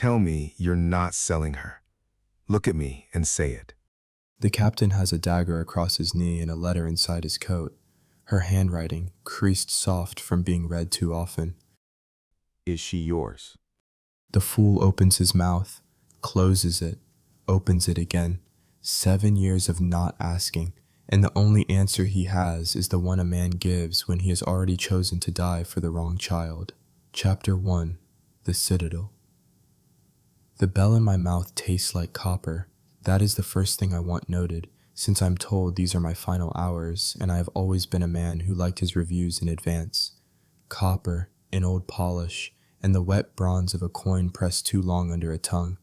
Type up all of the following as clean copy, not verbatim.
Tell me you're not selling her. Look at me and say it. The captain has a dagger across his knee and a letter inside his coat, her handwriting creased soft from being read too often. Is she yours? The fool opens his mouth, closes it, opens it again. 7 years of not asking, and the only answer he has is the one a man gives when he has already chosen to die for the wrong child. Chapter 1. The Citadel. The bell in my mouth tastes like copper. That is the first thing I want noted, since I'm told these are my final hours, and I have always been a man who liked his reviews in advance. Copper, in old polish, and the wet bronze of a coin pressed too long under a tongue.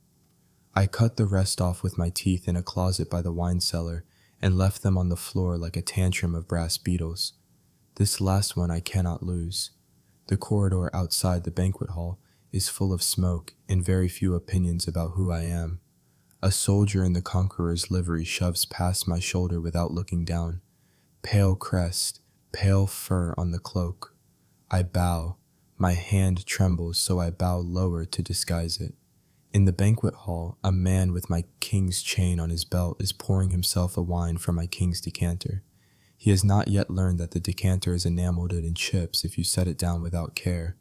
I cut the rest off with my teeth in a closet by the wine cellar, and left them on the floor like a tantrum of brass beetles. This last one I cannot lose. The corridor outside the banquet hall is full of smoke and very few opinions about who I am. A soldier in the conqueror's livery shoves past my shoulder without looking down. Pale crest, pale fur on the cloak. I bow. My hand trembles, so I bow lower to disguise it. In the banquet hall, a man with my king's chain on his belt is pouring himself a wine from my king's decanter. He has not yet learned that the decanter is enameled in chips if you set it down without care.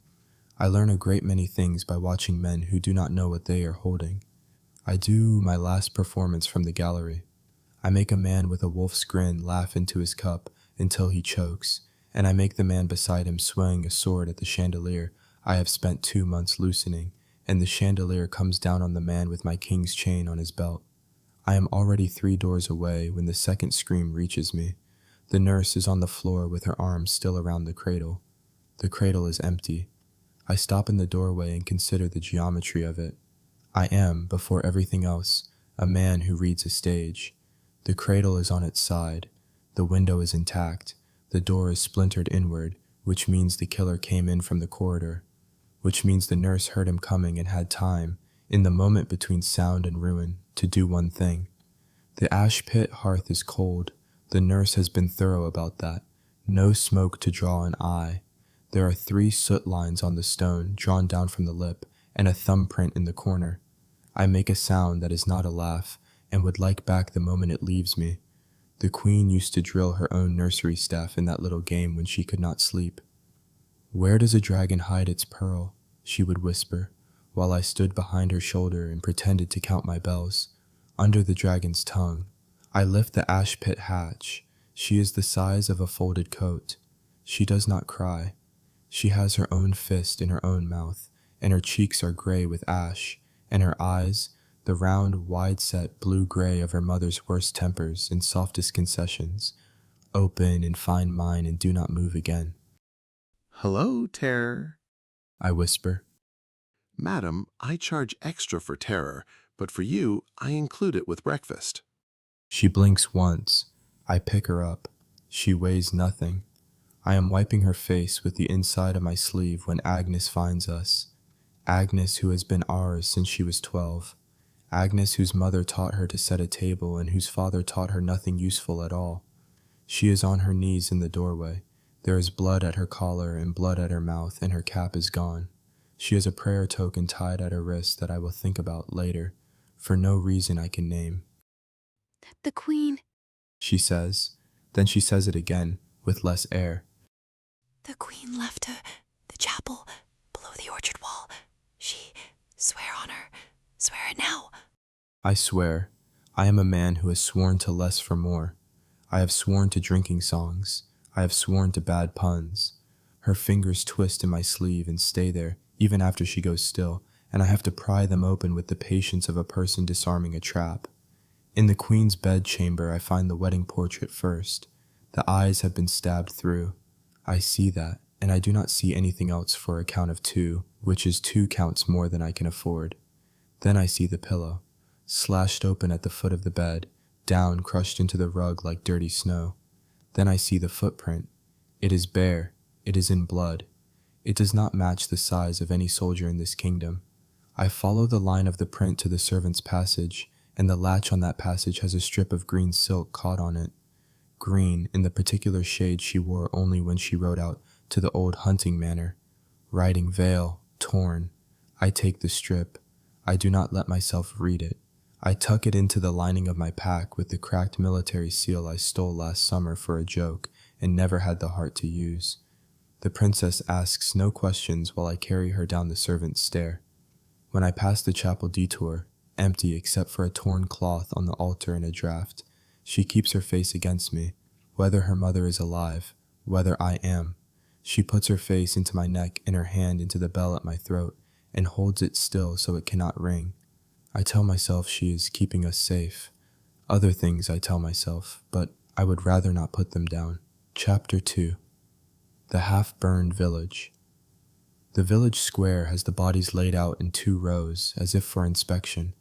I learn a great many things by watching men who do not know what they are holding. I do my last performance from the gallery. I make a man with a wolf's grin laugh into his cup until he chokes, and I make the man beside him swing a sword at the chandelier I have spent 2 months loosening, and the chandelier comes down on the man with my king's chain on his belt. I am already 3 doors away when the second scream reaches me. The nurse is on the floor with her arms still around the cradle. The cradle is empty. I stop in the doorway and consider the geometry of it. I am, before everything else, a man who reads a stage. The cradle is on its side. The window is intact. The door is splintered inward, which means the killer came in from the corridor, which means the nurse heard him coming and had time, in the moment between sound and ruin, to do one thing. The ash pit hearth is cold. The nurse has been thorough about that. No smoke to draw an eye. There are 3 soot lines on the stone, drawn down from the lip, and a thumbprint in the corner. I make a sound that is not a laugh, and would like back the moment it leaves me. The queen used to drill her own nursery staff in that little game when she could not sleep. "Where does a dragon hide its pearl?" she would whisper, while I stood behind her shoulder and pretended to count my bells. Under the dragon's tongue. I lift the ash pit hatch. She is the size of a folded coat. She does not cry. She has her own fist in her own mouth, and her cheeks are gray with ash, and her eyes, the round, wide-set blue-gray of her mother's worst tempers and softest concessions, open and find mine and do not move again. "Hello, Terror," I whisper. "Madam, I charge extra for Terror, but for you, I include it with breakfast." She blinks once. I pick her up. She weighs nothing. I am wiping her face with the inside of my sleeve when Agnes finds us. Agnes, who has been ours since she was 12. Agnes, whose mother taught her to set a table and whose father taught her nothing useful at all. She is on her knees in the doorway. There is blood at her collar and blood at her mouth, and her cap is gone. She has a prayer token tied at her wrist that I will think about later, for no reason I can name. "The Queen," she says. Then she says it again, with less air. "The Queen left the chapel below the orchard wall. She, swear on her, swear it now." I swear. I am a man who has sworn to less for more. I have sworn to drinking songs. I have sworn to bad puns. Her fingers twist in my sleeve and stay there, even after she goes still, and I have to pry them open with the patience of a person disarming a trap. In the Queen's bedchamber, I find the wedding portrait first. The eyes have been stabbed through. I see that, and I do not see anything else for a count of 2, which is 2 counts more than I can afford. Then I see the pillow, slashed open at the foot of the bed, down crushed into the rug like dirty snow. Then I see the footprint. It is bare. It is in blood. It does not match the size of any soldier in this kingdom. I follow the line of the print to the servant's passage, and the latch on that passage has a strip of green silk caught on it. Green in the particular shade she wore only when she rode out to the old hunting manor. Riding veil, torn. I take the strip. I do not let myself read it. I tuck it into the lining of my pack with the cracked military seal I stole last summer for a joke and never had the heart to use. The princess asks no questions while I carry her down the servants' stair. When I pass the chapel detour, empty except for a torn cloth on the altar and a draught, she keeps her face against me, whether her mother is alive, whether I am. She puts her face into my neck and her hand into the bell at my throat and holds it still so it cannot ring. I tell myself she is keeping us safe. Other things I tell myself, but I would rather not put them down. Chapter 2. The Half-Burned Village. The village square has the bodies laid out in 2 rows, as if for inspection.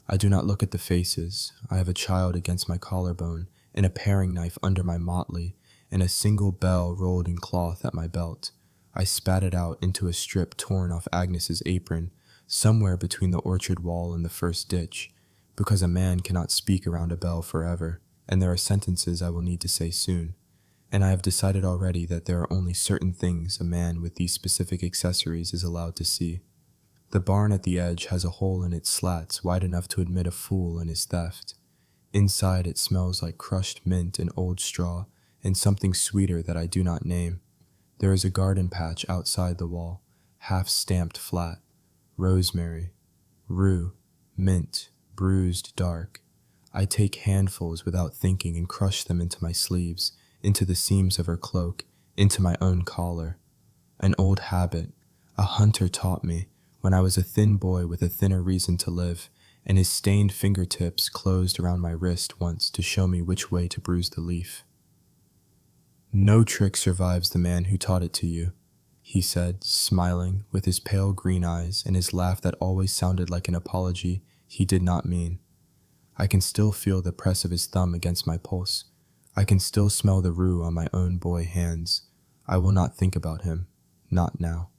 I do not look at the faces. I have a child against my collarbone, and a paring knife under my motley, and a single bell rolled in cloth at my belt. I spat it out into a strip torn off Agnes's apron, somewhere between the orchard wall and the first ditch, because a man cannot speak around a bell forever, and there are sentences I will need to say soon. And I have decided already that there are only certain things a man with these specific accessories is allowed to see. The barn at the edge has a hole in its slats wide enough to admit a fool and his theft. Inside it smells like crushed mint and old straw, and something sweeter that I do not name. There is a garden patch outside the wall, half stamped flat. Rosemary, rue, mint, bruised dark. I take handfuls without thinking and crush them into my sleeves, into the seams of her cloak, into my own collar. An old habit, a hunter taught me when I was a thin boy with a thinner reason to live, and his stained fingertips closed around my wrist once to show me which way to bruise the leaf. No trick survives the man who taught it to you, he said, smiling, with his pale green eyes and his laugh that always sounded like an apology he did not mean. I can still feel the press of his thumb against my pulse. I can still smell the rue on my own boy hands. I will not think about him, not now.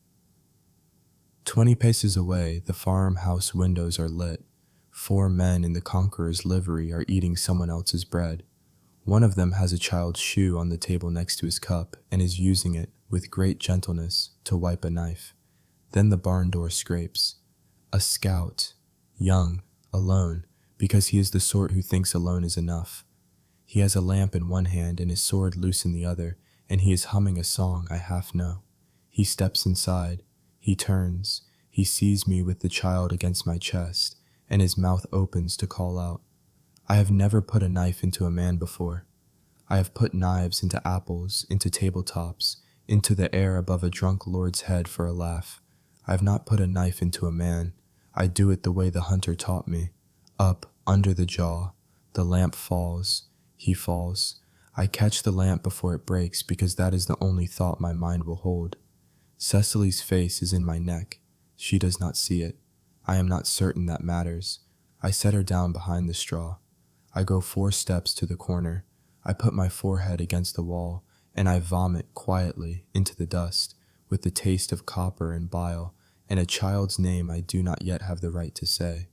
20 paces away, the farmhouse windows are lit. 4 men in the conqueror's livery are eating someone else's bread. One of them has a child's shoe on the table next to his cup and is using it, with great gentleness, to wipe a knife. Then the barn door scrapes. A scout, young, alone, because he is the sort who thinks alone is enough. He has a lamp in one hand and his sword loose in the other, and he is humming a song I half know. He steps inside. He turns. He sees me with the child against my chest, and his mouth opens to call out. I have never put a knife into a man before. I have put knives into apples, into tabletops, into the air above a drunk lord's head for a laugh. I have not put a knife into a man. I do it the way the hunter taught me. Up, under the jaw. The lamp falls. He falls. I catch the lamp before it breaks because that is the only thought my mind will hold. Cecily's face is in my neck. She does not see it. I am not certain that matters. I set her down behind the straw. I go 4 steps to the corner. I put my forehead against the wall, and I vomit quietly into the dust, with the taste of copper and bile, and a child's name I do not yet have the right to say.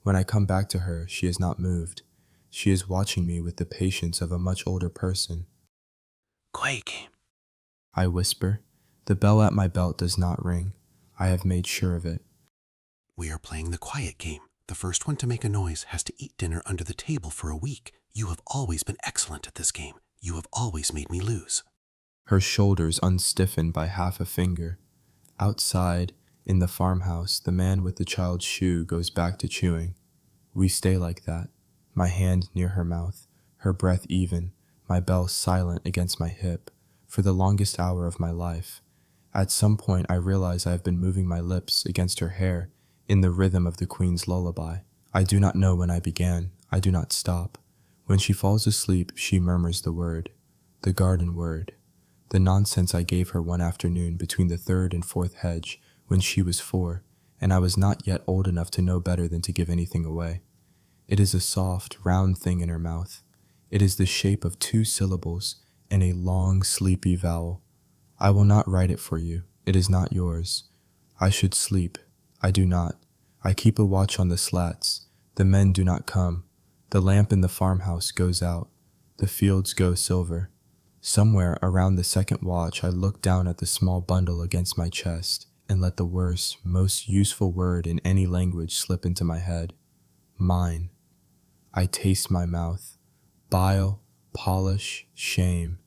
When I come back to her, she is not moved. She is watching me with the patience of a much older person. Quiet game, I whisper. The bell at my belt does not ring. I have made sure of it. we are playing the quiet game. The first one to make a noise has to eat dinner under the table for a week. You have always been excellent at this game. You have always made me lose. Her shoulders unstiffened by half a finger. Outside, in the farmhouse, the man with the child's shoe goes back to chewing. We stay like that, my hand near her mouth, her breath even, my bell silent against my hip, for the longest hour of my life. At some point I realize I have been moving my lips against her hair in the rhythm of the Queen's lullaby. I do not know when I began. I do not stop. When she falls asleep, she murmurs the word, the garden word, the nonsense I gave her one afternoon between the 3rd and 4th hedge when she was 4, and I was not yet old enough to know better than to give anything away. It is a soft, round thing in her mouth. It is the shape of 2 syllables and a long, sleepy vowel. I will not write it for you. It is not yours. I should sleep. I do not. I keep a watch on the slats. The men do not come. The lamp in the farmhouse goes out. The fields go silver. Somewhere around the 2nd watch I look down at the small bundle against my chest, and let the worst, most useful word in any language slip into my head. Mine. I taste my mouth. Bile, polish, shame.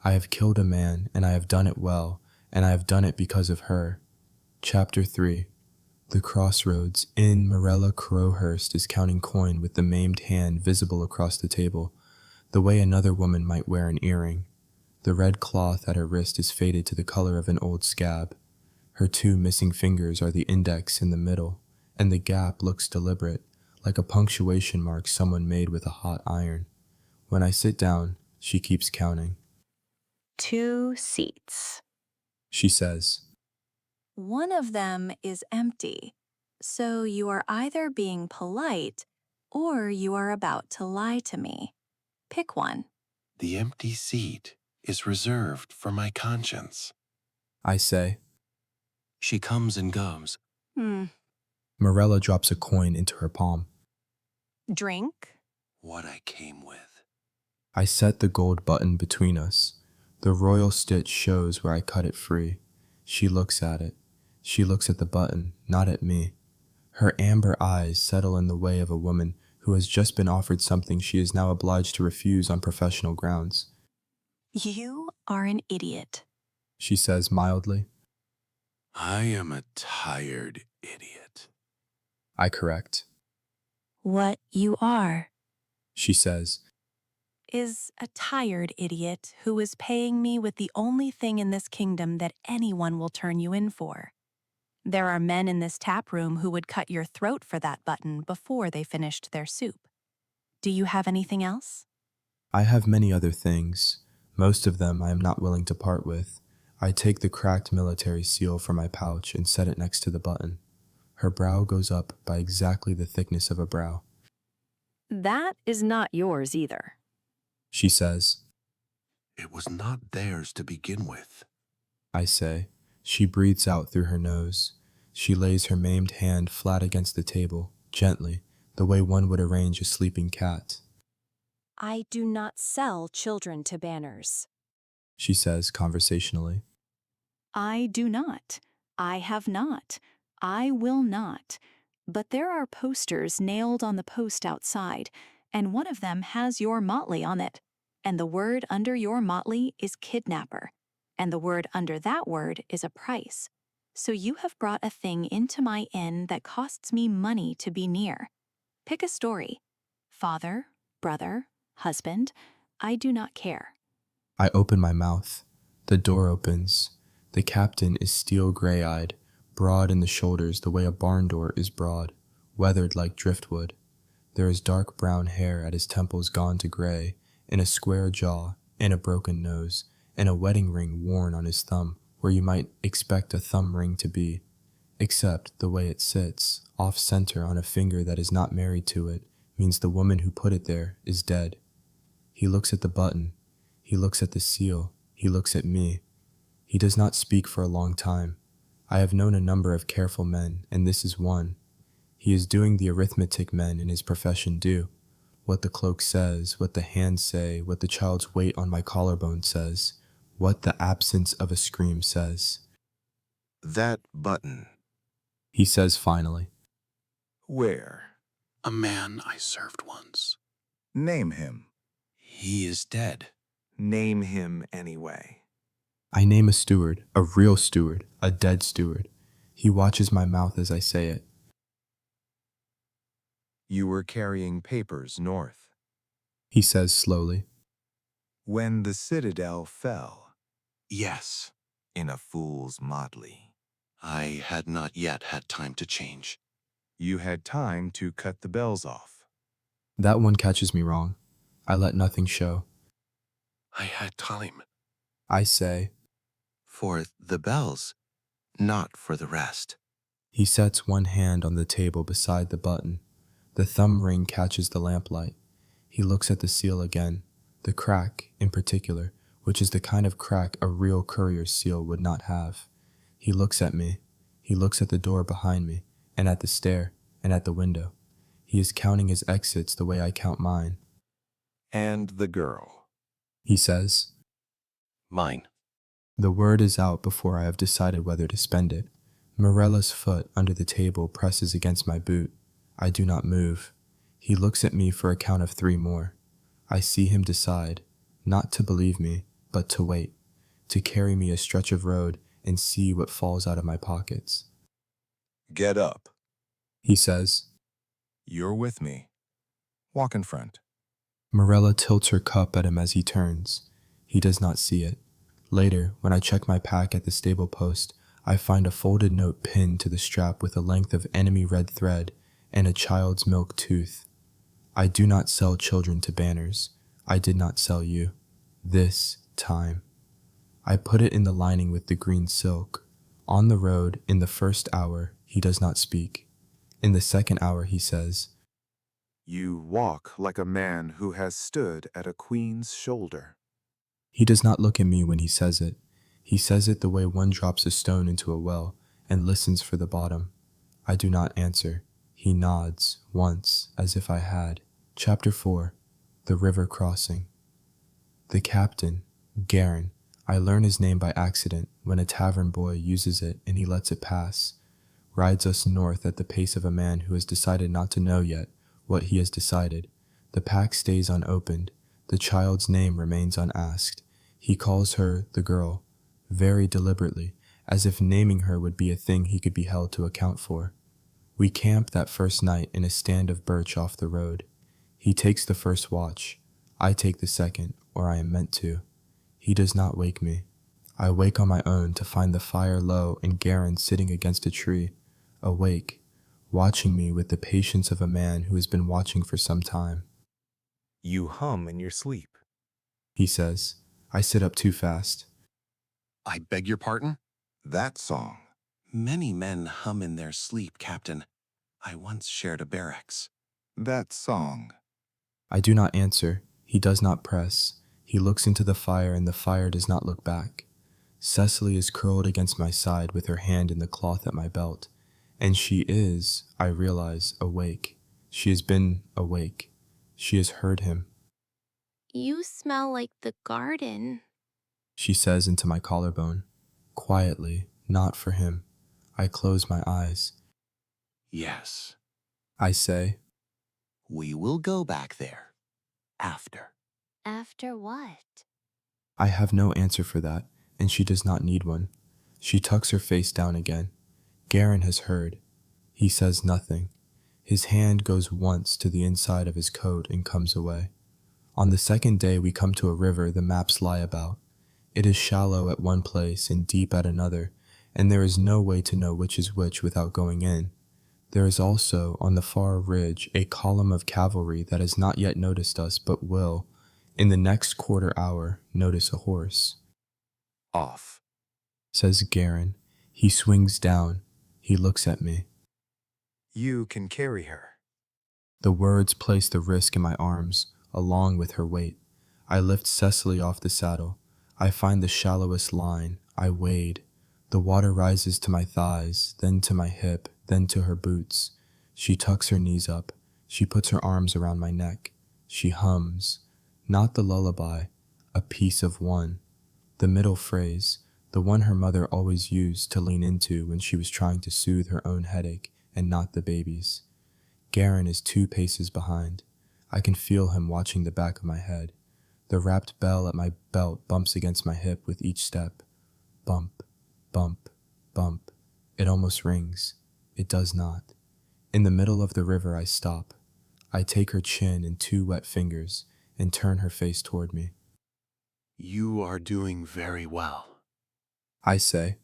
I have killed a man, and I have done it well, and I have done it because of her. Chapter 3. The Crossroads Inn. Morella Crowhurst is counting coin with the maimed hand visible across the table, the way another woman might wear an earring. The red cloth at her wrist is faded to the color of an old scab. Her 2 missing fingers are the index in the middle, and the gap looks deliberate, like a punctuation mark someone made with a hot iron. When I sit down, she keeps counting. 2 seats. She says, One of them is empty, so you are either being polite or you are about to lie to me. Pick one. The empty seat is reserved for my conscience. I say. She comes and goes. Morella drops a coin into her palm. Drink. What I came with. I set the gold button between us. The royal stitch shows where I cut it free. She looks at it. She looks at the button, not at me. Her amber eyes settle in the way of a woman who has just been offered something she is now obliged to refuse on professional grounds. You are an idiot. She says mildly. I am a tired idiot. I correct. What you are She says. is a tired idiot who is paying me with the only thing in this kingdom that anyone will turn you in for. There are men in this tap room who would cut your throat for that button before they finished their soup. Do you have anything else? I have many other things. Most of them I am not willing to part with. I take the cracked military seal from my pouch and set it next to the button. Her brow goes up by exactly the thickness of a brow. That is not yours either. She says. It was not theirs to begin with. I say. She breathes out through her nose. She lays her maimed hand flat against the table, gently, the way one would arrange a sleeping cat. I do not sell children to banners. She says conversationally. I do not. I have not. I will not. But there are posters nailed on the post outside, and one of them has your motley on it. And the word under your motley is kidnapper. And the word under that word is a price. So you have brought a thing into my inn that costs me money to be near. Pick a story. Father, brother, husband, I do not care. I open my mouth. The door opens. The captain is steel gray-eyed, broad in the shoulders the way a barn door is broad, weathered like driftwood. There is dark brown hair at his temples gone to gray, and a square jaw, and a broken nose, and a wedding ring worn on his thumb where you might expect a thumb ring to be, except the way it sits, off-center on a finger that is not married to it, means the woman who put it there is dead. He looks at the button. He looks at the seal. He looks at me. He does not speak for a long time. I have known a number of careful men, and this is one. He is doing the arithmetic men in his profession do. What the cloak says, what the hands say, what the child's weight on my collarbone says, what the absence of a scream says. That button. He says finally. Where? A man I served once. Name him. He is dead. Name him anyway. I name a steward, a real steward, a dead steward. He watches my mouth as I say it. You were carrying papers north. He says slowly. When the Citadel fell. Yes. In a fool's motley. I had not yet had time to change. You had time to cut the bells off. That one catches me wrong. I let nothing show. I had time. I say. For the bells, not for the rest. He sets one hand on the table beside the button. The thumb ring catches the lamplight. He looks at the seal again, the crack in particular, which is the kind of crack a real courier's seal would not have. He looks at me. He looks at the door behind me, and at the stair, and at the window. He is counting his exits the way I count mine. And the girl. He says. Mine. The word is out before I have decided whether to spend it. Morella's foot under the table presses against my boot. I do not move. He looks at me for a count of 3 more. I see him decide, not to believe me, but to wait, to carry me a stretch of road and see what falls out of my pockets. Get up. He says. You're with me. Walk in front. Morella tilts her cup at him as he turns. He does not see it. Later, when I check my pack at the stable post, I find a folded note pinned to the strap with a length of enemy red thread and a child's milk tooth. I do not sell children to banners. I did not sell you. This time. I put it in the lining with the green silk. On the road, in the first hour, he does not speak. In the second hour, he says, You walk like a man who has stood at a queen's shoulder. He does not look at me when he says it. He says it the way one drops a stone into a well and listens for the bottom. I do not answer. He nods, once, as if I had. Chapter 4. The River Crossing. The captain, Garin, I learn his name by accident when a tavern boy uses it and he lets it pass, rides us north at the pace of a man who has decided not to know yet what he has decided. The pack stays unopened. The child's name remains unasked. He calls her the girl, very deliberately, as if naming her would be a thing he could be held to account for. We camp that first night in a stand of birch off the road. He takes the first watch. I take the second, or I am meant to. He does not wake me. I wake on my own to find the fire low and Garin sitting against a tree, awake, watching me with the patience of a man who has been watching for some time. You hum in your sleep. He says. I sit up too fast. I beg your pardon? That song. Many men hum in their sleep, Captain. I once shared a barracks. That song. I do not answer. He does not press. He looks into the fire and the fire does not look back. Cecily is curled against my side with her hand in the cloth at my belt. And she is, I realize, awake. She has been awake. She has heard him. You smell like the garden, She says into my collarbone. Quietly, not for him. I close my eyes. Yes, I say, we will go back there. After. After what? I have no answer for that, and she does not need one. She tucks her face down again. Garin has heard. He says nothing. His hand goes once to the inside of his coat and comes away. On the second day we come to a river the maps lie about. It is shallow at one place and deep at another, and there is no way to know which is which without going in. There is also, on the far ridge, a column of cavalry that has not yet noticed us but will, in the next quarter hour, notice a horse. Off. Says Garin. He swings down. He looks at me. You can carry her. The words place the risk in my arms, along with her weight. I lift Cecily off the saddle. I find the shallowest line. I wade. The water rises to my thighs, then to my hip, then to her boots. She tucks her knees up. She puts her arms around my neck. She hums. Not the lullaby, a piece of one. The middle phrase, the one her mother always used to lean into when she was trying to soothe her own headache and not the baby's. Garin is 2 paces behind. I can feel him watching the back of my head. The wrapped bell at my belt bumps against my hip with each step. Bump, bump, bump. It almost rings. It does not. In the middle of the river I stop. I take her chin in 2 wet fingers and turn her face toward me. You are doing very well. I say,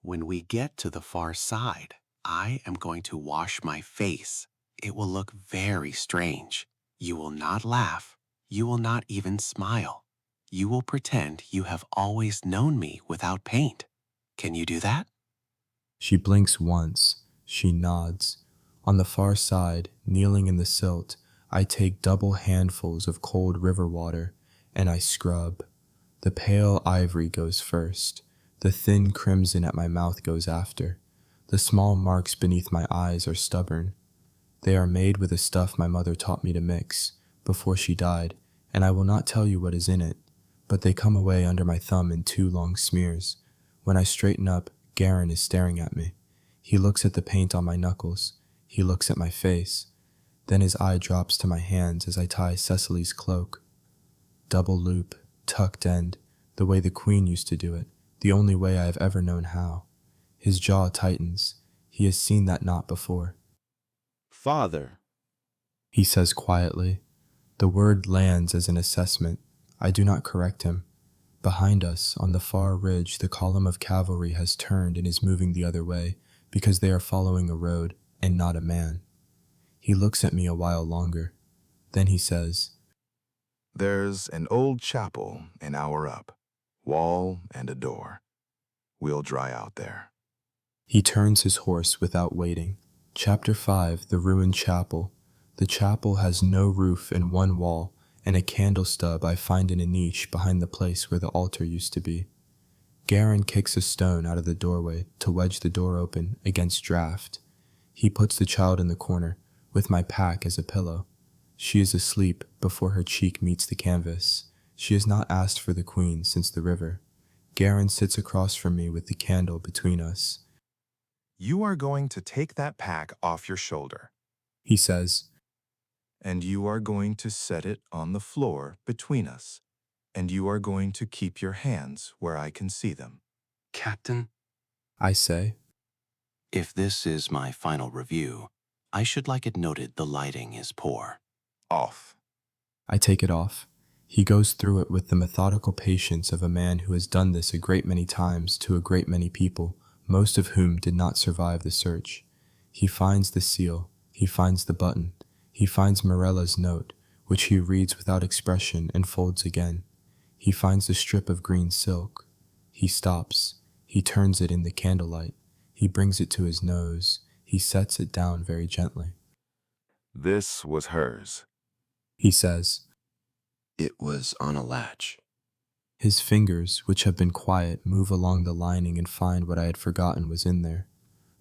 When we get to the far side, I am going to wash my face. It will look very strange. You will not laugh. You will not even smile. You will pretend you have always known me without paint. Can you do that? She blinks once. She nods. On the far side, kneeling in the silt, I take double handfuls of cold river water, and I scrub. The pale ivory goes first. The thin crimson at my mouth goes after. The small marks beneath my eyes are stubborn. They are made with a stuff my mother taught me to mix before she died, and I will not tell you what is in it, but they come away under my thumb in 2 long smears. When I straighten up, Garin is staring at me. He looks at the paint on my knuckles. He looks at my face. Then his eye drops to my hands as I tie Cecily's cloak. Double loop, tucked end, the way the queen used to do it, the only way I have ever known how. His jaw tightens. He has seen that knot before. Father, He says quietly. The word lands as an assessment. I do not correct him. Behind us, on the far ridge, the column of cavalry has turned and is moving the other way, because they are following a road and not a man. He looks at me a while longer. Then he says, There's an old chapel an hour up, wall and a door. We'll dry out there. He turns his horse without waiting. Chapter 5, The Ruined Chapel. The chapel has no roof and one wall, and a candle stub I find in a niche behind the place where the altar used to be. Garen kicks a stone out of the doorway to wedge the door open against draft. He puts the child in the corner, with my pack as a pillow. She is asleep before her cheek meets the canvas. She has not asked for the queen since the river. Garen sits across from me with the candle between us. You are going to take that pack off your shoulder, He says, and you are going to set it on the floor between us, and you are going to keep your hands where I can see them. Captain, I say. if this is my final review, I should like it noted the lighting is poor. Off. I take it off. He goes through it with the methodical patience of a man who has done this a great many times to a great many people, most of whom did not survive the search. He finds the seal. He finds the button. He finds Morella's note, which he reads without expression and folds again. He finds the strip of green silk. He stops. He turns it in the candlelight. He brings it to his nose. He sets it down very gently. This was hers. He says, it was on a latch. His fingers, which have been quiet, move along the lining and find what I had forgotten was in there.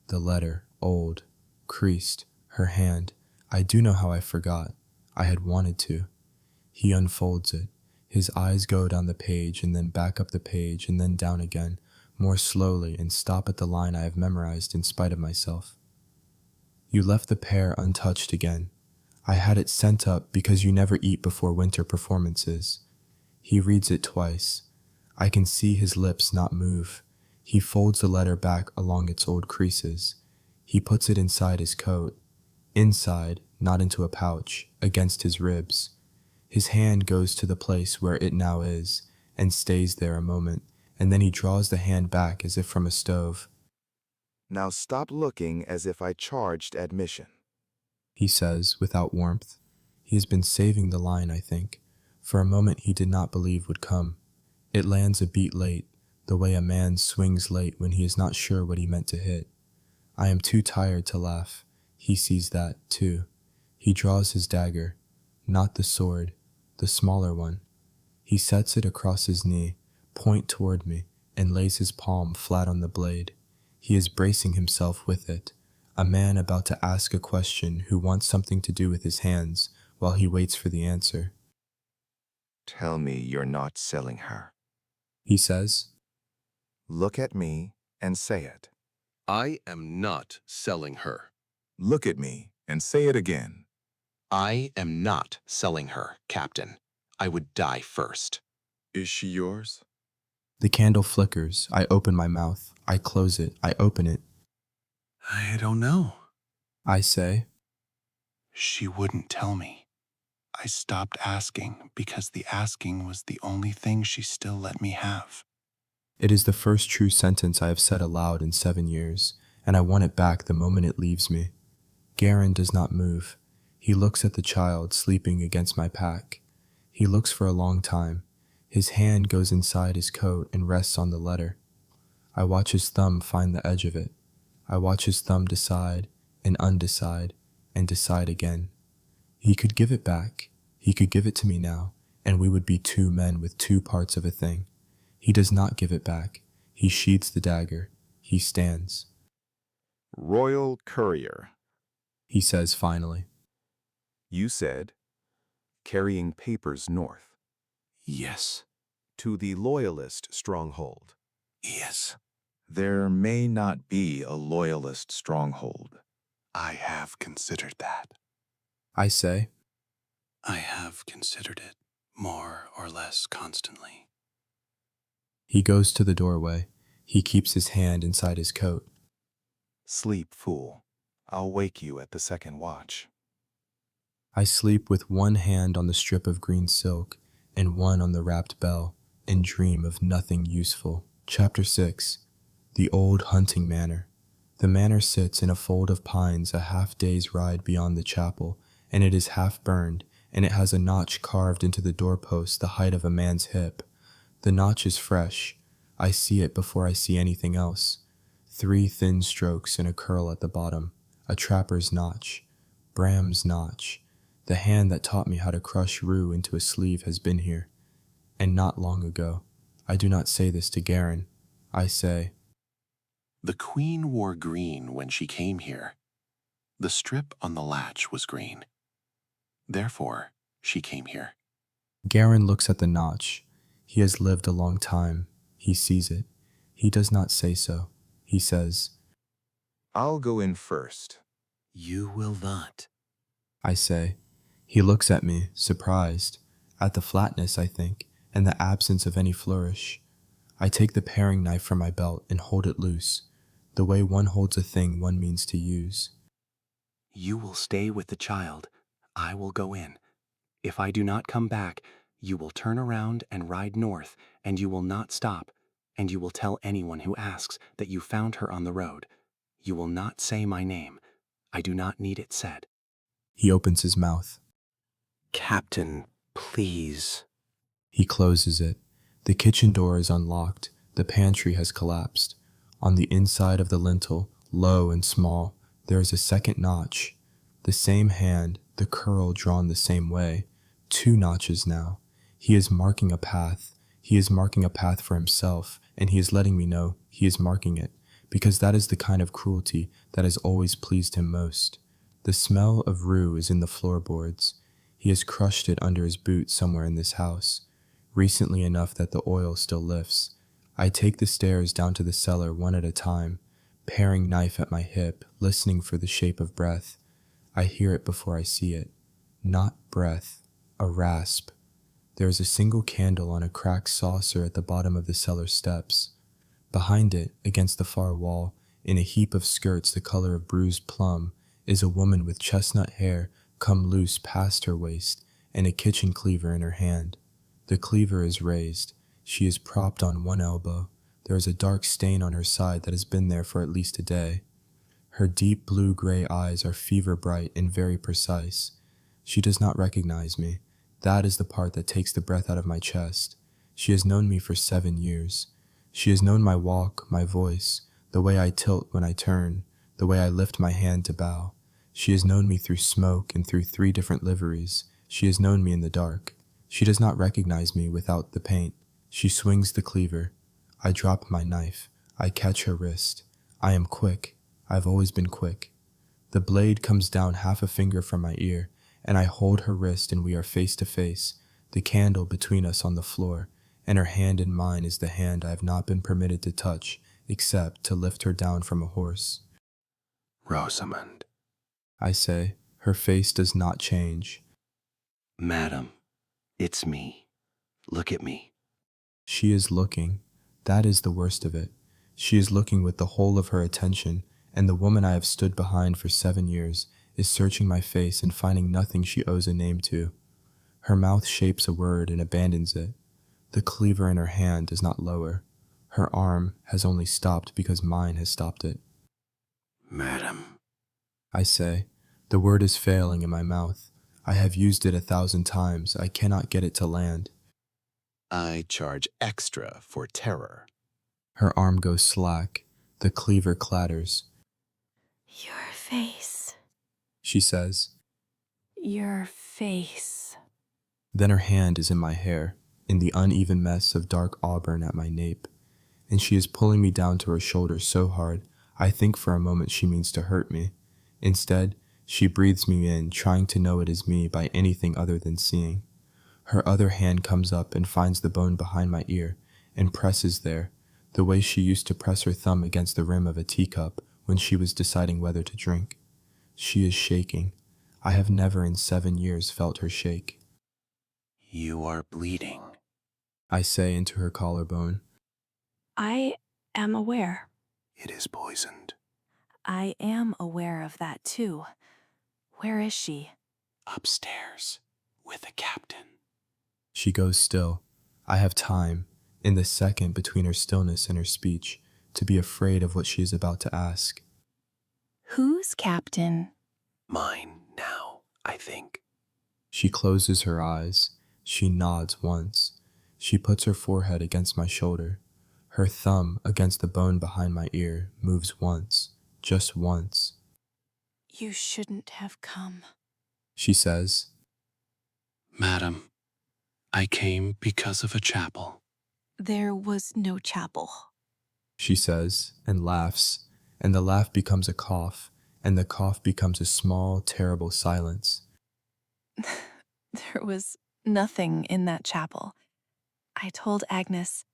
The letter, old, creased, her hand. I do know how I forgot. I had wanted to. He unfolds it. His eyes go down the page and then back up the page and then down again, more slowly, and stop at the line I have memorized in spite of myself. You left the pear untouched again. I had it sent up because you never eat before winter performances. He reads it twice. I can see his lips not move. He folds the letter back along its old creases. He puts it inside his coat. Inside, not into a pouch, against his ribs. His hand goes to the place where it now is, and stays there a moment, and then he draws the hand back as if from a stove. Now stop looking as if I charged admission. He says, without warmth. He has been saving the line, I think. For a moment he did not believe would come. It lands a beat late, the way a man swings late when he is not sure what he meant to hit. I am too tired to laugh. He sees that, too. He draws his dagger, not the sword, the smaller one. He sets it across his knee, point toward me, and lays his palm flat on the blade. He is bracing himself with it, a man about to ask a question who wants something to do with his hands while he waits for the answer. Tell me you're not selling her. He says, Look at me and say it. I am not selling her. Look at me and say it again. I am not selling her, Captain. I would die first. Is she yours? The candle flickers. I open my mouth. I close it. I open it. I don't know. I say, She wouldn't tell me. I stopped asking because the asking was the only thing she still let me have. It is the first true sentence I have said aloud in 7 years, and I want it back the moment it leaves me. Garen does not move. He looks at the child sleeping against my pack. He looks for a long time. His hand goes inside his coat and rests on the letter. I watch his thumb find the edge of it. I watch his thumb decide and undecide and decide again. He could give it back. He could give it to me now, and we would be two men with two parts of a thing. He does not give it back. He sheathes the dagger. He stands. Royal Courier. He says finally, You said, carrying papers north. Yes. To the Loyalist stronghold. Yes. There may not be a loyalist stronghold. I have considered that. I say. I have considered it more or less constantly. He goes to the doorway. He keeps his hand inside his coat. Sleep, fool. I'll wake you at the second watch. I sleep with one hand on the strip of green silk and one on the wrapped bell and dream of nothing useful. Chapter 6. The Old Hunting Manor. The manor sits in a fold of pines a half-day's ride beyond the chapel, and it is half burned, and it has a notch carved into the doorpost the height of a man's hip. The notch is fresh. I see it before I see anything else. 3 thin strokes and a curl at the bottom. A trapper's notch. Bram's notch. The hand that taught me how to crush rue into a sleeve has been here. And not long ago. I do not say this to Garin. I say, The queen wore green when she came here. The strip on the latch was green. Therefore, she came here. Garin looks at the notch. He has lived a long time. He sees it. He does not say so. He says, I'll go in first. You will not. I say. He looks at me, surprised, at the flatness, I think, and the absence of any flourish. I take the paring knife from my belt and hold it loose, the way one holds a thing one means to use. You will stay with the child. I will go in. If I do not come back, you will turn around and ride north, and you will not stop, and you will tell anyone who asks that you found her on the road. You will not say my name. I do not need it said. He opens his mouth. Captain, please. He closes it. The kitchen door is unlocked. The pantry has collapsed. On the inside of the lintel, low and small, there is a second notch. The same hand, the curl drawn the same way. 2 notches now. He is marking a path. He is marking a path for himself, and he is letting me know he is marking it, because that is the kind of cruelty that has always pleased him most. The smell of rue is in the floorboards. He has crushed it under his boot somewhere in this house, recently enough that the oil still lifts. I take the stairs down to the cellar one at a time, paring knife at my hip, listening for the shape of breath. I hear it before I see it. Not breath, a rasp. There is a single candle on a cracked saucer at the bottom of the cellar steps. Behind it, against the far wall, in a heap of skirts the color of bruised plum, is a woman with chestnut hair come loose past her waist and a kitchen cleaver in her hand. The cleaver is raised. She is propped on one elbow. There is a dark stain on her side that has been there for at least a day. Her deep blue-gray eyes are fever-bright and very precise. She does not recognize me. That is the part that takes the breath out of my chest. She has known me for 7 years. She has known my walk, my voice, the way I tilt when I turn, the way I lift my hand to bow. She has known me through smoke and through 3 different liveries. She has known me in the dark. She does not recognize me without the paint. She swings the cleaver. I drop my knife. I catch her wrist. I am quick. I've always been quick. The blade comes down half a finger from my ear, and I hold her wrist and we are face to face, the candle between us on the floor, and her hand in mine is the hand I have not been permitted to touch, except to lift her down from a horse. Rosamond. I say. Her face does not change. Madam, it's me. Look at me. She is looking. That is the worst of it. She is looking with the whole of her attention, and the woman I have stood behind for 7 years is searching my face and finding nothing she owes a name to. Her mouth shapes a word and abandons it. The cleaver in her hand does not lower. Her arm has only stopped because mine has stopped it. Madam. I say. The word is failing in my mouth. I have used it 1,000 times. I cannot get it to land. I charge extra for terror. Her arm goes slack. The cleaver clatters. Your face. She says. Your face. Then her hand is in my hair, in the uneven mess of dark auburn at my nape, and she is pulling me down to her shoulder so hard, I think for a moment she means to hurt me. Instead, she breathes me in, trying to know it is me by anything other than seeing. Her other hand comes up and finds the bone behind my ear, and presses there. the way she used to press her thumb against the rim of a teacup when she was deciding whether to drink. She is shaking. I have never in 7 years felt her shake. You are bleeding. I say into her collarbone. I am aware. It is poisoned. I am aware of that too. Where is she? Upstairs, with the captain. She goes still. I have time, in the second between her stillness and her speech, to be afraid of what she is about to ask. Whose captain? Mine now, I think. She closes her eyes. She nods once. She puts her forehead against my shoulder. Her thumb against the bone behind my ear moves once, just once. You shouldn't have come. She says, Madam, I came because of a chapel. There was no chapel. She says, and laughs, and the laugh becomes a cough, and the cough becomes a small, terrible silence. There was nothing in that chapel. I told Agnes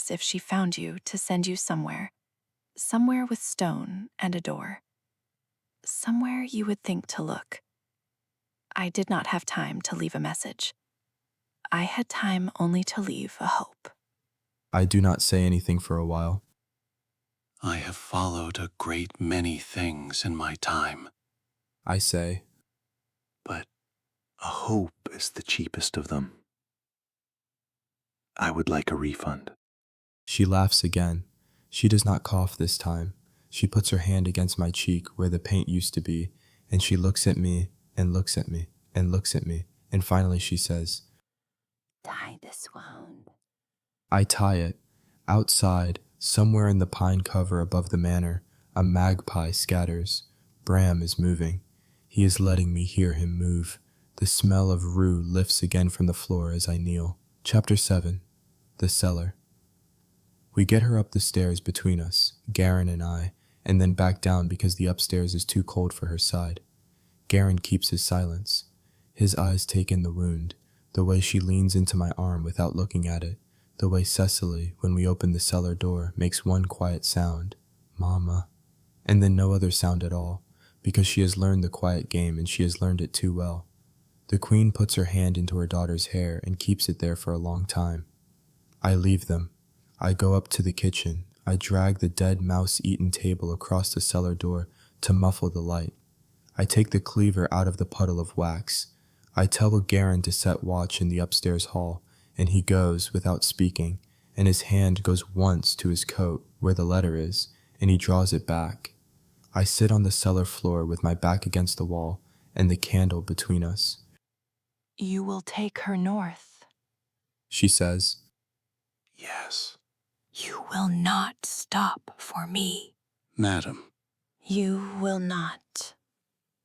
if she found you to send you somewhere with stone and a door, somewhere you would think to look. I did not have time to leave a message. I had time only to leave a hope. I do not say anything for a while. I have followed a great many things in my time, I say, but a hope is the cheapest of them. I would like a refund. She laughs again. She does not cough this time. She puts her hand against my cheek where the paint used to be, and she looks at me and looks at me and looks at me, and finally she says, Tie this wound. I tie it. Outside, somewhere in the pine cover above the manor, a magpie scatters. Bram is moving. He is letting me hear him move. The smell of rue lifts again from the floor as I kneel. Chapter 7. The Cellar. We get her up the stairs between us, Garen and I, and then back down because the upstairs is too cold for her side. Garen keeps his silence. His eyes take in the wound, the way she leans into my arm without looking at it, the way Cecily, when we open the cellar door, makes one quiet sound, Mama, and then no other sound at all, because she has learned the quiet game and she has learned it too well. The queen puts her hand into her daughter's hair and keeps it there for a long time. I leave them. I go up to the kitchen. I drag the dead mouse-eaten table across the cellar door to muffle the light. I take the cleaver out of the puddle of wax. I tell Garen to set watch in the upstairs hall, and he goes without speaking, and his hand goes once to his coat where the letter is, and he draws it back. I sit on the cellar floor with my back against the wall and the candle between us. You will take her north. She says, Yes. You will not stop for me. Madam. You will not.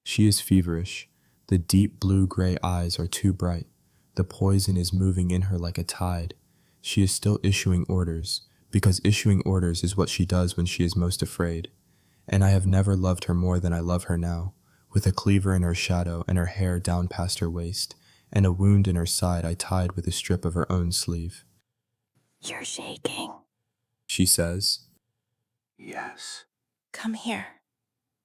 She is feverish. The deep blue-gray eyes are too bright. The poison is moving in her like a tide. She is still issuing orders, because issuing orders is what she does when she is most afraid. And I have never loved her more than I love her now, with a cleaver in her shadow and her hair down past her waist, and a wound in her side I tied with a strip of her own sleeve. You're shaking. She says, Yes. Come here.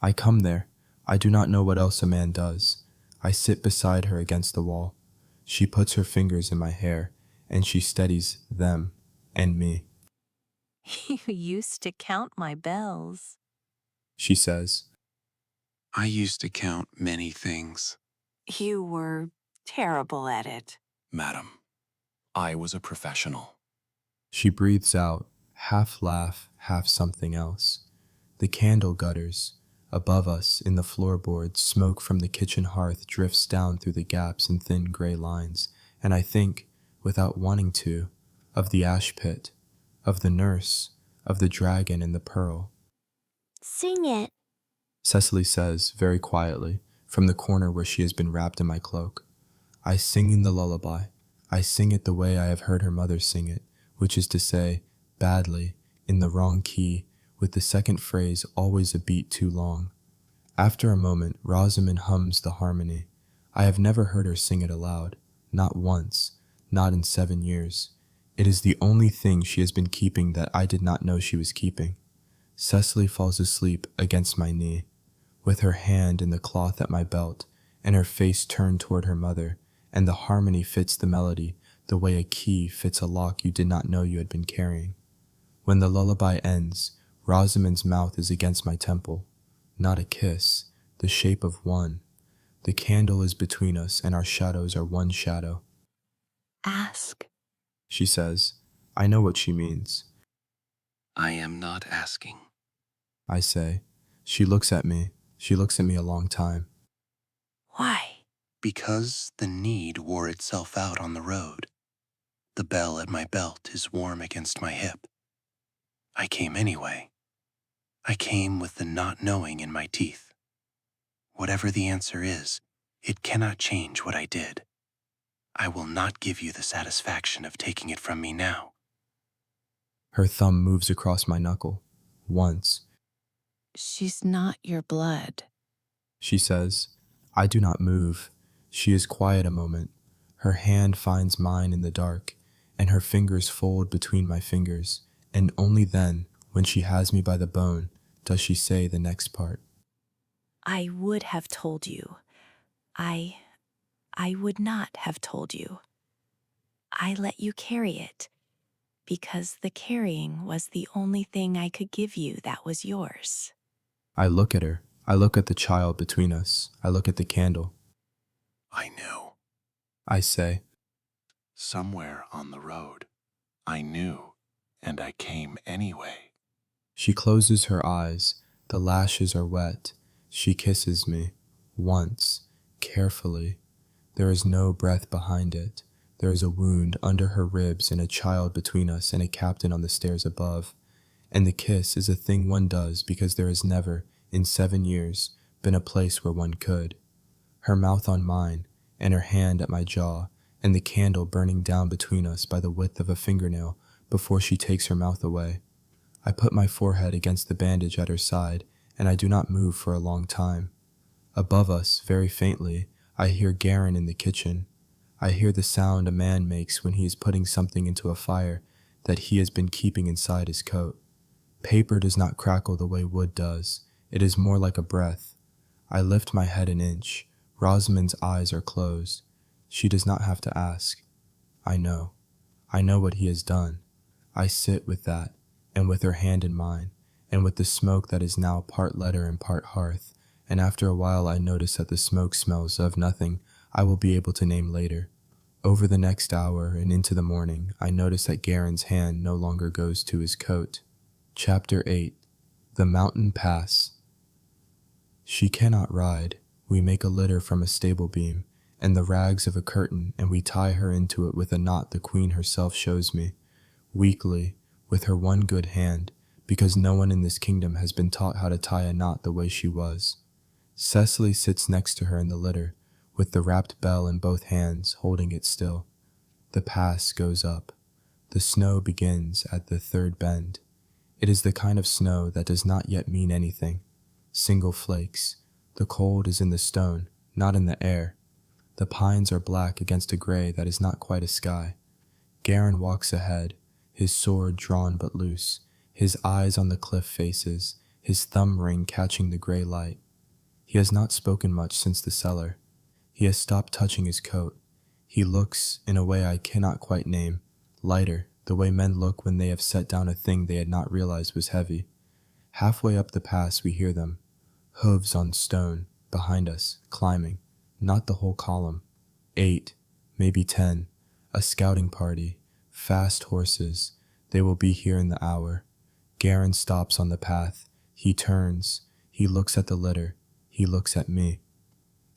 I come there. I do not know what else a man does. I sit beside her against the wall. She puts her fingers in my hair, and she steadies them and me. You used to count my bells. She says, I used to count many things. You were terrible at it. Madam, I was a professional. She breathes out, half laugh, half something else. The candle gutters. Above us, in the floorboards, smoke from the kitchen hearth drifts down through the gaps in thin gray lines, and I think, without wanting to, of the ash pit, of the nurse, of the dragon and the pearl. Sing it. Cecily says, very quietly, from the corner where she has been wrapped in my cloak. I sing in the lullaby. I sing it the way I have heard her mother sing it, which is to say, badly, in the wrong key, with the second phrase always a beat too long. After a moment, Rosamond hums the harmony. I have never heard her sing it aloud, not once, not in 7 years. It is the only thing she has been keeping that I did not know she was keeping. Cecily falls asleep against my knee, with her hand in the cloth at my belt, and her face turned toward her mother, and the harmony fits the melody the way a key fits a lock you did not know you had been carrying. When the lullaby ends, Rosamond's mouth is against my temple. Not a kiss, the shape of one. The candle is between us, and our shadows are one shadow. Ask. She says. I know what she means. I am not asking. I say. She looks at me. She looks at me a long time. Why? Because the need wore itself out on the road. The bell at my belt is warm against my hip. I came anyway. I came with the not knowing in my teeth. Whatever the answer is, it cannot change what I did. I will not give you the satisfaction of taking it from me now. Her thumb moves across my knuckle. Once. She's not your blood. She says. I do not move. She is quiet a moment. Her hand finds mine in the dark, and her fingers fold between my fingers, and only then, when she has me by the bone, does she say the next part. I would have told you. I would not have told you. I let you carry it, because the carrying was the only thing I could give you that was yours. I look at her. I look at the child between us. I look at the candle. I knew. I say. Somewhere on the road. I knew, and I came anyway. She closes her eyes. The lashes are wet. She kisses me. Once. Carefully. There is no breath behind it. There is a wound under her ribs and a child between us and a captain on the stairs above. And the kiss is a thing one does because there has never, in 7 years, been a place where one could. Her mouth on mine, and her hand at my jaw, and the candle burning down between us by the width of a fingernail before she takes her mouth away. I put my forehead against the bandage at her side, and I do not move for a long time. Above us, very faintly, I hear Garin in the kitchen. I hear the sound a man makes when he is putting something into a fire that he has been keeping inside his coat. Paper does not crackle the way wood does. It is more like a breath. I lift my head an inch. Rosamond's eyes are closed. She does not have to ask. I know. I know what he has done. I sit with that, and with her hand in mine, and with the smoke that is now part letter and part hearth, and after a while I notice that the smoke smells of nothing I will be able to name later. Over the next hour and into the morning, I notice that Garin's hand no longer goes to his coat. Chapter 8. The Mountain Pass. She cannot ride. We make a litter from a stable beam, and the rags of a curtain, and we tie her into it with a knot the queen herself shows me, weakly, with her one good hand, because no one in this kingdom has been taught how to tie a knot the way she was. Cecily sits next to her in the litter, with the wrapped bell in both hands, holding it still. The pass goes up. The snow begins at the third bend. It is the kind of snow that does not yet mean anything. Single flakes. The cold is in the stone, not in the air. The pines are black against a gray that is not quite a sky. Garin walks ahead, his sword drawn but loose, his eyes on the cliff faces, his thumb ring catching the gray light. He has not spoken much since the cellar. He has stopped touching his coat. He looks, in a way I cannot quite name, lighter, the way men look when they have set down a thing they had not realized was heavy. Halfway up the pass we hear them. Hooves on stone, behind us, climbing. Not the whole column. 8, maybe 10. A scouting party. Fast horses. They will be here in the hour. Garin stops on the path. He turns. He looks at the litter. He looks at me.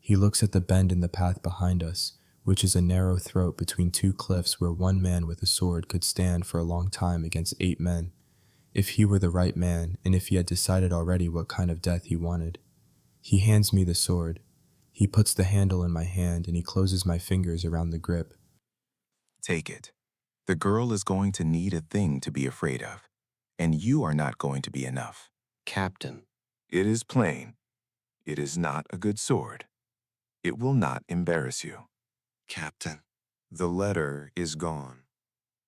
He looks at the bend in the path behind us, which is a narrow throat between two cliffs where one man with a sword could stand for a long time against 8 men, if he were the right man and if he had decided already what kind of death he wanted. He hands me the sword. He puts the handle in my hand and he closes my fingers around the grip. Take it. The girl is going to need a thing to be afraid of, and you are not going to be enough. Captain, It is plain. It is not a good sword. It will not embarrass you. Captain, The letter is gone.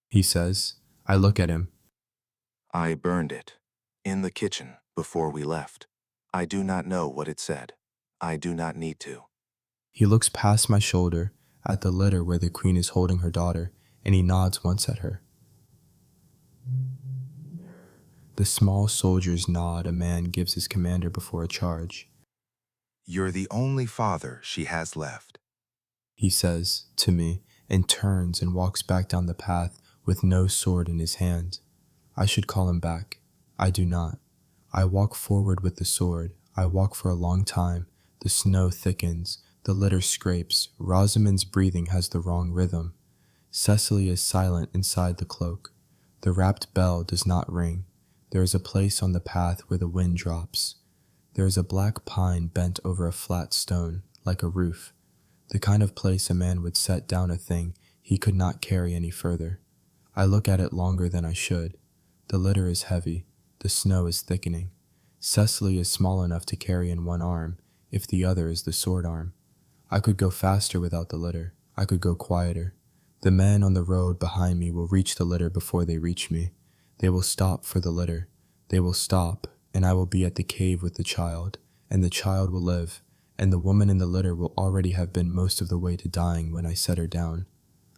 he says. I look at him. I burned it in the kitchen before we left. I do not know what it said. I do not need to. He looks past my shoulder at the litter where the queen is holding her daughter, and he nods once at her. The small soldiers nod a man gives his commander before a charge. You're the only father she has left, he says to me, and turns and walks back down the path with no sword in his hand. I should call him back. I do not. I walk forward with the sword. I walk for a long time. The snow thickens. The litter scrapes. Rosamond's breathing has the wrong rhythm. Cecily is silent inside the cloak. The wrapped bell does not ring. There is a place on the path where the wind drops. There is a black pine bent over a flat stone, like a roof, the kind of place a man would set down a thing he could not carry any further. I look at it longer than I should. The litter is heavy. The snow is thickening. Cecily is small enough to carry in one arm, if the other is the sword arm. I could go faster without the litter. I could go quieter. The men on the road behind me will reach the litter before they reach me. They will stop for the litter. They will stop, and I will be at the cave with the child, and the child will live, and the woman in the litter will already have been most of the way to dying when I set her down.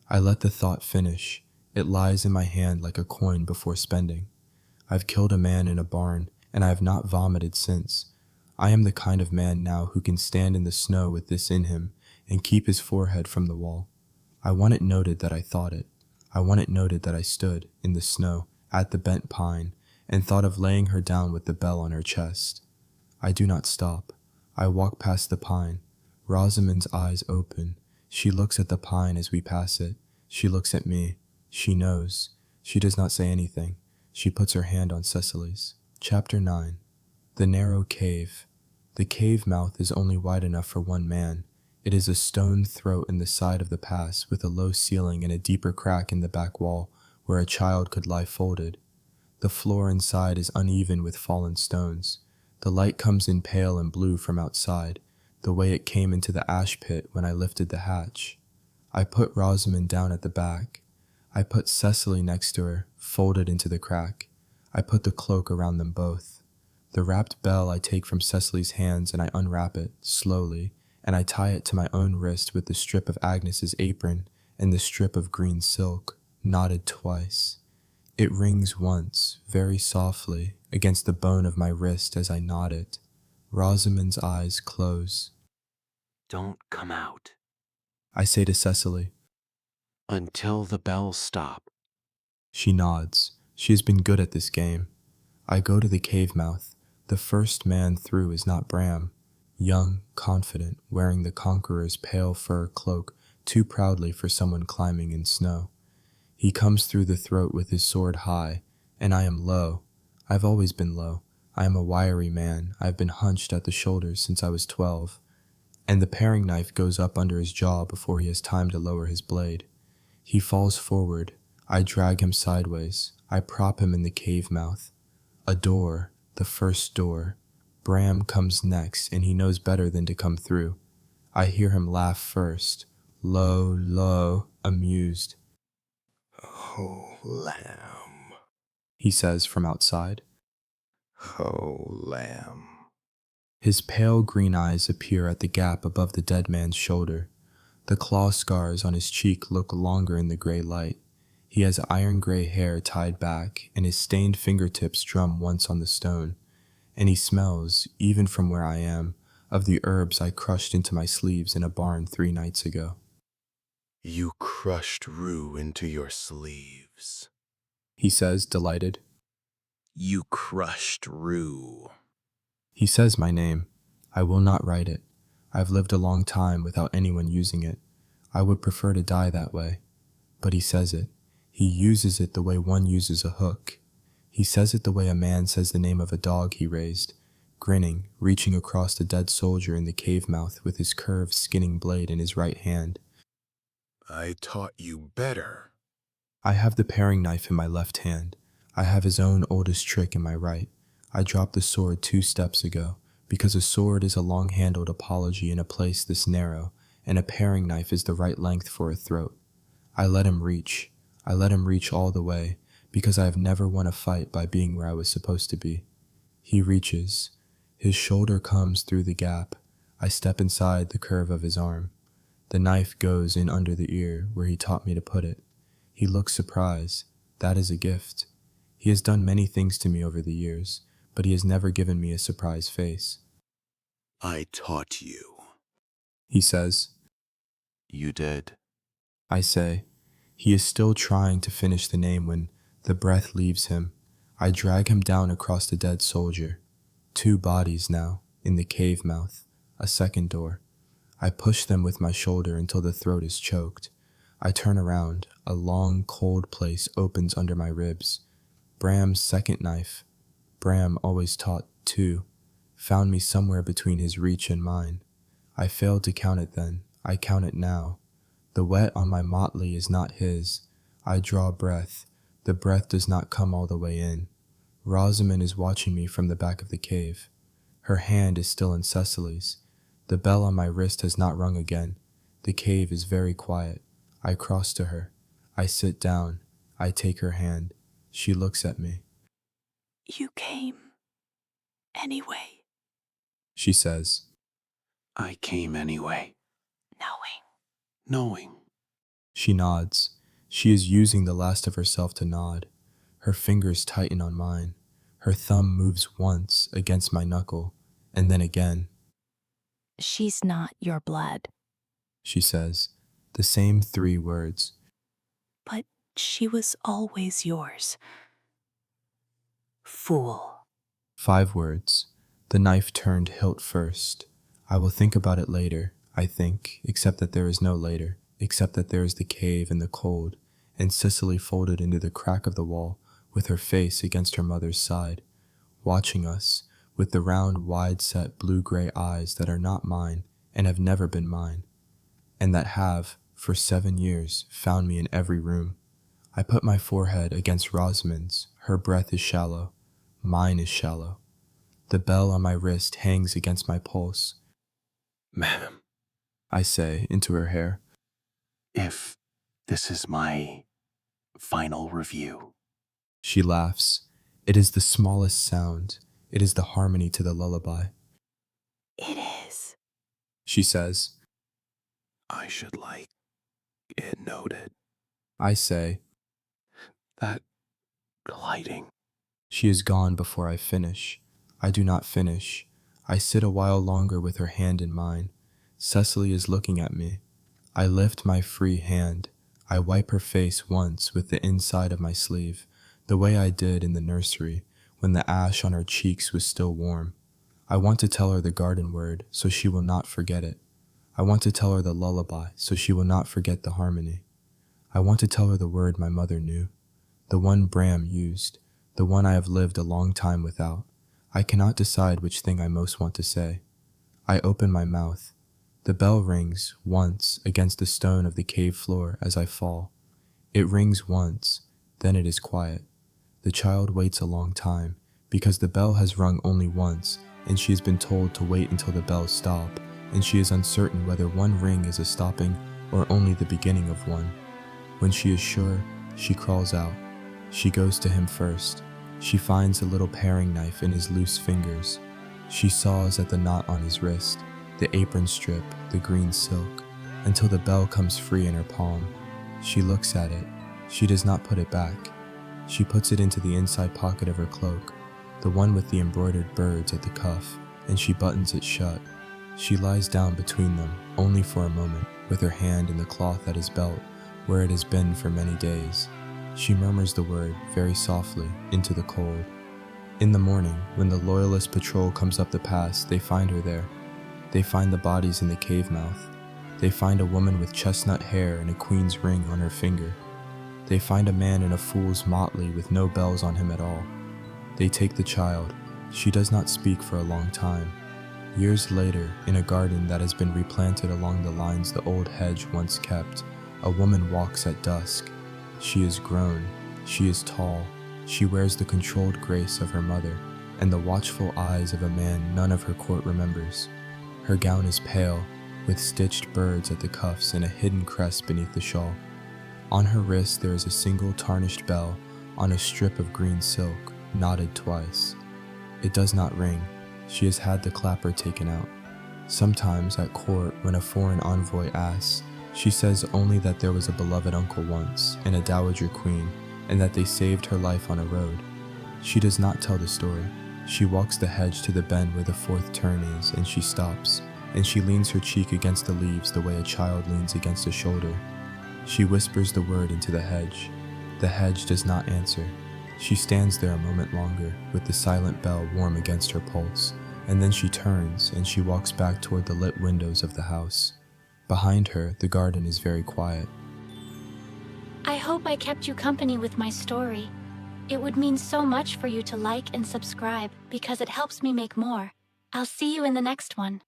I let the thought finish. It lies in my hand like a coin before spending. I've killed a man in a barn, and I have not vomited since. I am the kind of man now who can stand in the snow with this in him and keep his forehead from the wall. I want it noted that I thought it. I want it noted that I stood, in the snow, at the bent pine, and thought of laying her down with the bell on her chest. I do not stop. I walk past the pine. Rosamond's eyes open. She looks at the pine as we pass it. She looks at me. She knows. She does not say anything. She puts her hand on Cecily's. Chapter 9. The narrow cave. The cave mouth is only wide enough for one man. It is a stone throat in the side of the pass with a low ceiling and a deeper crack in the back wall where a child could lie folded. The floor inside is uneven with fallen stones. The light comes in pale and blue from outside, the way it came into the ash pit when I lifted the hatch. I put Rosamond down at the back. I put Cecily next to her, folded into the crack. I put the cloak around them both. The wrapped bell I take from Cecily's hands and I unwrap it, slowly, and I tie it to my own wrist with the strip of Agnes's apron and the strip of green silk, knotted twice. It rings once, very softly, against the bone of my wrist as I knot it. Rosamond's eyes close. Don't come out, I say to Cecily. Until the bells stop. She nods. She has been good at this game. I go to the cave mouth. The first man through is not Bram. Young, confident, wearing the conqueror's pale fur cloak too proudly for someone climbing in snow. He comes through the throat with his sword high, and I am low. I've always been low. I am a wiry man. I've been hunched at the shoulders since I was 12. And the paring knife goes up under his jaw before he has time to lower his blade. He falls forward. I drag him sideways. I prop him in the cave mouth. A door, the first door. Bram comes next, and he knows better than to come through. I hear him laugh first, low, low, amused. Oh, lamb, he says from outside. oh, lamb. His pale green eyes appear at the gap above the dead man's shoulder. The claw scars on his cheek look longer in the gray light. He has iron gray hair tied back, and his stained fingertips drum once on the stone. And he smells, even from where I am, of the herbs I crushed into my sleeves in a barn 3 nights ago. You crushed rue into your sleeves, he says, delighted. You crushed rue. He says my name. I will not write it. I've lived a long time without anyone using it. I would prefer to die that way. But he says it. He uses it the way one uses a hook. He says it the way a man says the name of a dog he raised, grinning, reaching across the dead soldier in the cave mouth with his curved skinning blade in his right hand. I taught you better. I have the paring knife in my left hand. I have his own oldest trick in my right. I dropped the sword 2 steps ago, because a sword is a long-handled apology in a place this narrow, and a paring knife is the right length for a throat. I let him reach. I let him reach all the way, because I have never won a fight by being where I was supposed to be. He reaches. His shoulder comes through the gap. I step inside the curve of his arm. The knife goes in under the ear where he taught me to put it. He looks surprised. That is a gift. He has done many things to me over the years, but he has never given me a surprise face. I taught you. He says. You did. I say. He is still trying to finish the name when the breath leaves him. I drag him down across the dead soldier. 2 bodies now, in the cave mouth, a second door. I push them with my shoulder until the throat is choked. I turn around. A long, cold place opens under my ribs. Bram's second knife. Bram always taught 2. Found me somewhere between his reach and mine. I failed to count it then. I count it now. The wet on my motley is not his. I draw breath. The breath does not come all the way in. Rosamond is watching me from the back of the cave. Her hand is still in Cecily's. The bell on my wrist has not rung again. The cave is very quiet. I cross to her. I sit down. I take her hand. She looks at me. You came anyway, she says. I came anyway. Knowing. She nods. She is using the last of herself to nod. Her fingers tighten on mine. Her thumb moves once against my knuckle, and then again. She's not your blood, she says, the same 3 words. but she was always yours. Fool. 5 words. The knife turned hilt first. I will think about it later, I think, except that there is no later, except that there is the cave and the cold, and Cicely folded into the crack of the wall, with her face against her mother's side, watching us, with the round, wide-set blue-gray eyes that are not mine and have never been mine, and that have, for 7 years, found me in every room. I put my forehead against Rosamond's. Her breath is shallow. Mine is shallow. The bell on my wrist hangs against my pulse. Ma'am, I say into her hair. if this is my final review. She laughs. It is the smallest sound. It is the harmony to the lullaby. It is, she says. I should like it noted. I say. That gliding. She is gone before I finish. I do not finish. I sit a while longer with her hand in mine. Cecily is looking at me. I lift my free hand. I wipe her face once with the inside of my sleeve, the way I did in the nursery when the ash on her cheeks was still warm. I want to tell her the garden word so she will not forget it. I want to tell her the lullaby so she will not forget the harmony. I want to tell her the word my mother knew, the one Bram used, the one I have lived a long time without. I cannot decide which thing I most want to say. I open my mouth. The bell rings once against the stone of the cave floor as I fall. It rings once, then it is quiet. The child waits a long time, because the bell has rung only once, and she has been told to wait until the bells stop, and she is uncertain whether one ring is a stopping or only the beginning of one. When she is sure, she crawls out. She goes to him first. She finds a little paring knife in his loose fingers. She saws at the knot on his wrist, the apron strip, the green silk, until the bell comes free in her palm. She looks at it. She does not put it back. She puts it into the inside pocket of her cloak, the one with the embroidered birds at the cuff, and she buttons it shut. She lies down between them, only for a moment, with her hand in the cloth at his belt, where it has been for many days. She murmurs the word, very softly, into the cold. In the morning, when the Loyalist patrol comes up the pass, they find her there. They find the bodies in the cave mouth. They find a woman with chestnut hair and a queen's ring on her finger. They find a man in a fool's motley with no bells on him at all. They take the child. She does not speak for a long time. Years later, in a garden that has been replanted along the lines the old hedge once kept, a woman walks at dusk. She is grown. She is tall. She wears the controlled grace of her mother and the watchful eyes of a man none of her court remembers. Her gown is pale, with stitched birds at the cuffs and a hidden crest beneath the shawl. On her wrist there is a single tarnished bell on a strip of green silk, knotted twice. It does not ring. She has had the clapper taken out. Sometimes at court, when a foreign envoy asks, she says only that there was a beloved uncle once, and a dowager queen, and that they saved her life on a road. She does not tell the story. She walks the hedge to the bend where the fourth turn is, and she stops, and she leans her cheek against the leaves the way a child leans against a shoulder. She whispers the word into the hedge. The hedge does not answer. She stands there a moment longer, with the silent bell warm against her pulse, and then she turns and she walks back toward the lit windows of the house. Behind her, the garden is very quiet. I hope I kept you company with my story. It would mean so much for you to like and subscribe because it helps me make more. I'll see you in the next one.